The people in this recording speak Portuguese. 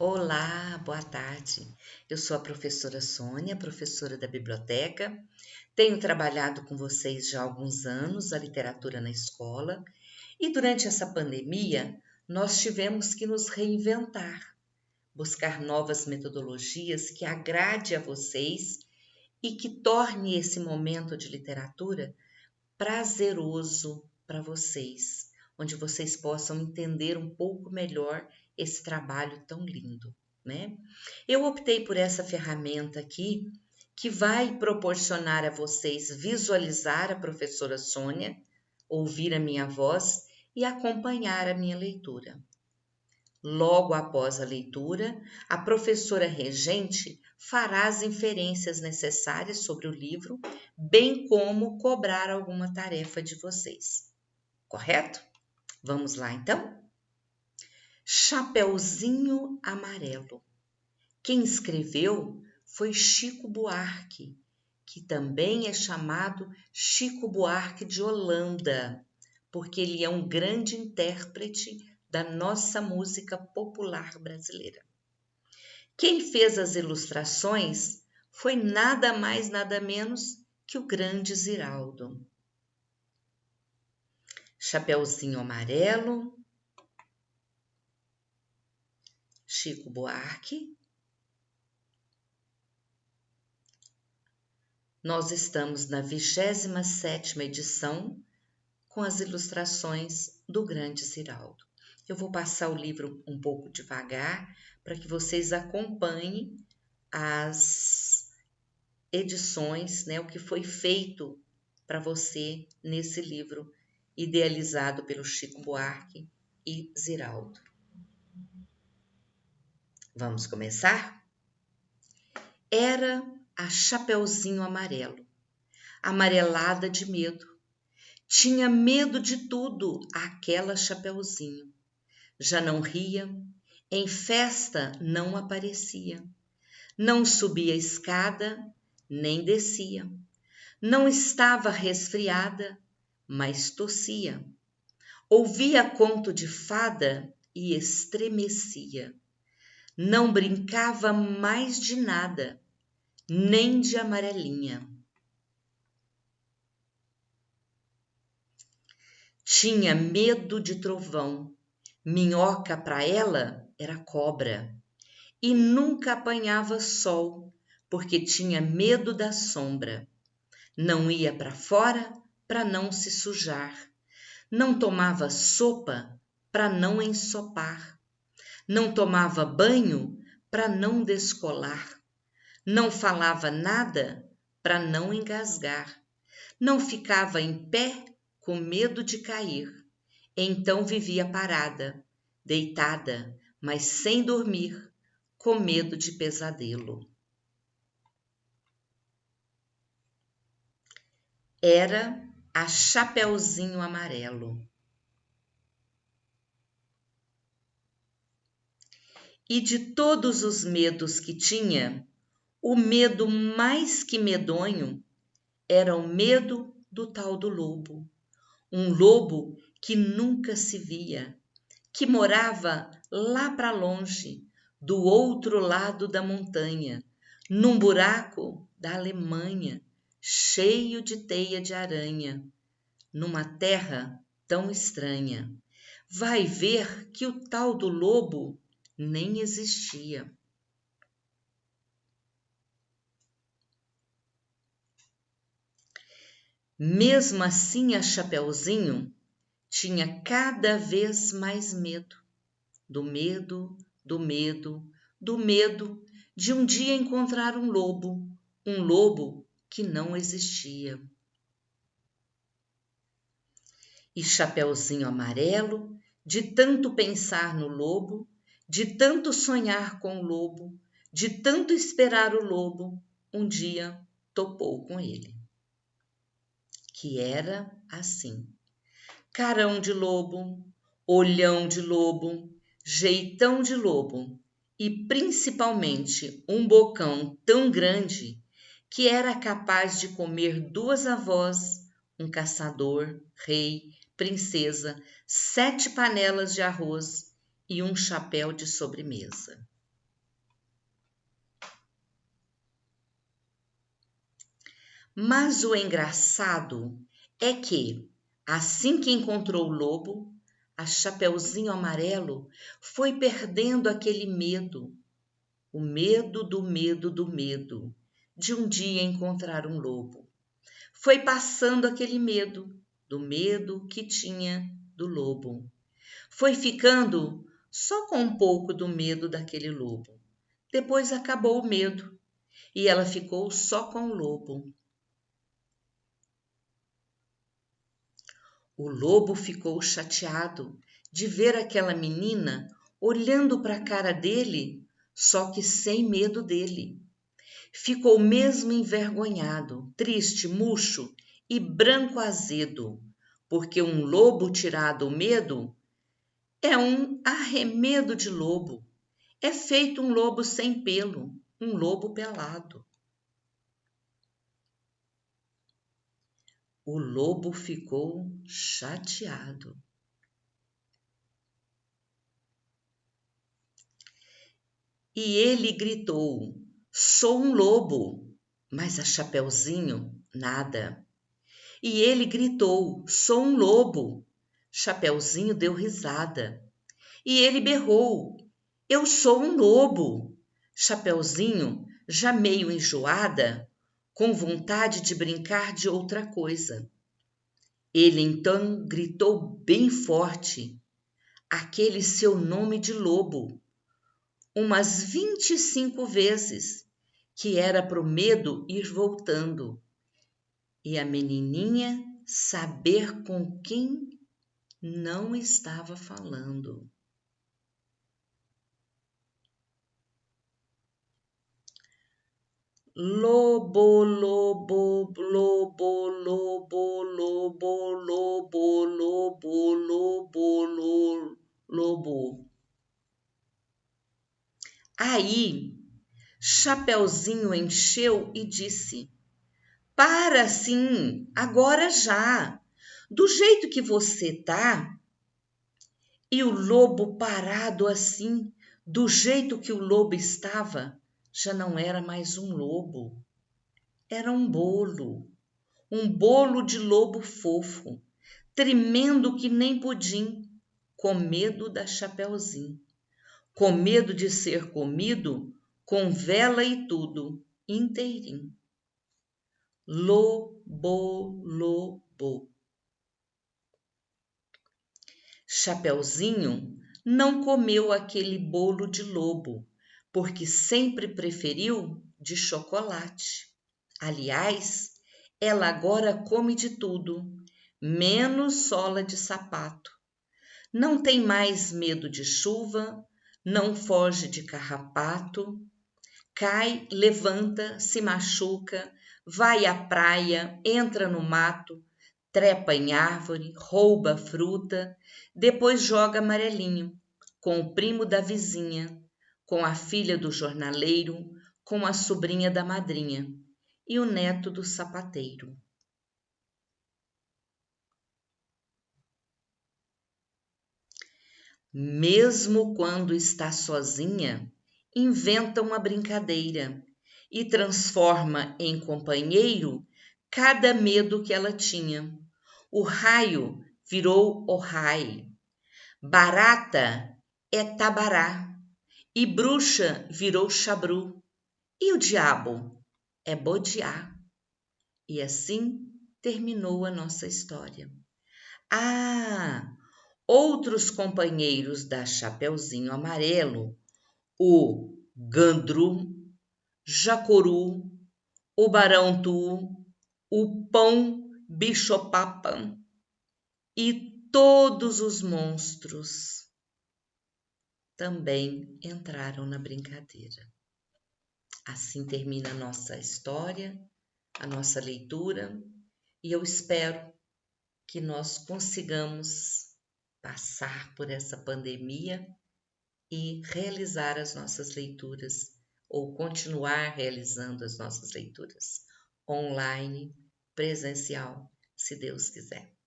Olá, boa tarde. Eu sou a professora Sônia, professora da biblioteca. Tenho trabalhado com vocês já há alguns anos a literatura na escola e durante essa pandemia nós tivemos que nos reinventar, buscar novas metodologias que agrade a vocês e que torne esse momento de literatura prazeroso para vocês, onde vocês possam entender um pouco melhor esse trabalho tão lindo, né? Eu optei por essa ferramenta aqui, que vai proporcionar a vocês visualizar a professora Sônia, ouvir a minha voz e acompanhar a minha leitura. Logo após a leitura, a professora regente fará as inferências necessárias sobre o livro, bem como cobrar alguma tarefa de vocês. Correto? Vamos lá então? Chapeuzinho Amarelo. Quem escreveu foi Chico Buarque, que também é chamado Chico Buarque de Holanda, porque ele é um grande intérprete da nossa música popular brasileira. Quem fez as ilustrações foi nada mais, nada menos que o grande Ziraldo. Chapeuzinho Amarelo, Chico Buarque. Nós estamos na 27ª edição com as ilustrações do grande Ziraldo. Eu vou passar o livro um pouco devagar para que vocês acompanhem as edições, né, o que foi feito para você nesse livro idealizado pelo Chico Buarque e Ziraldo. Vamos começar? Era a Chapeuzinho Amarelo, amarelada de medo. Tinha medo de tudo, aquela Chapeuzinho. Já não ria, em festa não aparecia, não subia a escada, nem descia. Não estava resfriada, mas tossia. Ouvia conto de fada e estremecia. Não brincava mais de nada, nem de amarelinha. Tinha medo de trovão. Minhoca para ela era cobra. E nunca apanhava sol, porque tinha medo da sombra. Não ia para fora para não se sujar. Não tomava sopa para não ensopar. Não tomava banho para não descolar. Não falava nada para não engasgar. Não ficava em pé com medo de cair. Então vivia parada, deitada, mas sem dormir, com medo de pesadelo. Era a Chapeuzinho Amarelo. E de todos os medos que tinha, o medo mais que medonho era o medo do tal do lobo. Um lobo que nunca se via, que morava lá para longe, do outro lado da montanha, num buraco da Alemanha, cheio de teia de aranha, numa terra tão estranha. Vai ver que o tal do lobo nem existia. Mesmo assim, a Chapeuzinho tinha cada vez mais medo, do medo, do medo, do medo de um dia encontrar um lobo que não existia. E Chapeuzinho Amarelo, de tanto pensar no lobo, de tanto sonhar com o lobo, de tanto esperar o lobo, um dia topou com ele. Que era assim: carão de lobo, olhão de lobo, jeitão de lobo e principalmente um bocão tão grande que era capaz de comer 2 avós, um caçador, rei, princesa, 7 panelas de arroz e um chapéu de sobremesa. Mas o engraçado é que, assim que encontrou o lobo, a Chapeuzinho Amarelo foi perdendo aquele medo, o medo do medo do medo de um dia encontrar um lobo. Foi passando aquele medo, do medo que tinha do lobo. Foi ficando só com um pouco do medo daquele lobo. Depois acabou o medo e ela ficou só com o lobo. O lobo ficou chateado de ver aquela menina olhando para a cara dele, só que sem medo dele. Ficou mesmo envergonhado, triste, murcho e branco azedo, porque um lobo tirado o medo é um arremedo de lobo. É feito um lobo sem pelo, um lobo pelado. O lobo ficou chateado. E ele gritou: "Sou um lobo!" Mas a Chapeuzinho, nada. E ele gritou: "Sou um lobo!" Chapeuzinho deu risada. E ele berrou: "Eu sou um lobo!" Chapeuzinho, já meio enjoada, com vontade de brincar de outra coisa. Ele então gritou bem forte aquele seu nome de lobo, umas 25 vezes, que era pro medo ir voltando, e a menininha saber com quem não estava falando. Lobo, lobo, lobo, lobo, lobo, lobo, lobo, lobo, lobo. Aí, Chapeuzinho encheu e disse: "Para sim, agora já. Do jeito que você tá." E o lobo parado assim, do jeito que o lobo estava, já não era mais um lobo. Era um bolo de lobo fofo, tremendo que nem pudim, com medo da Chapeuzinho, com medo de ser comido com vela e tudo, inteirinho. Lobo, lobo. Chapeuzinho não comeu aquele bolo de lobo, porque sempre preferiu de chocolate. Aliás, ela agora come de tudo, menos sola de sapato. Não tem mais medo de chuva, não foge de carrapato, cai, levanta, se machuca, vai à praia, entra no mato, trepa em árvore, rouba fruta, depois joga amarelinho, com o primo da vizinha, com a filha do jornaleiro, com a sobrinha da madrinha e o neto do sapateiro. Mesmo quando está sozinha, inventa uma brincadeira e transforma em companheiro cada medo que ela tinha. O raio virou Ohai, barata é Tabará e bruxa virou Chabru e o diabo é Bodiá. E assim terminou a nossa história. Ah! Outros companheiros da Chapeuzinho Amarelo, o Gandru, Jacuru, o Barão-Tu, o Pão Bicho-Papam e todos os monstros também entraram na brincadeira. Assim termina a nossa história, a nossa leitura, e eu espero que nós consigamos passar por essa pandemia e realizar as nossas leituras ou continuar realizando as nossas leituras online, presencial, se Deus quiser.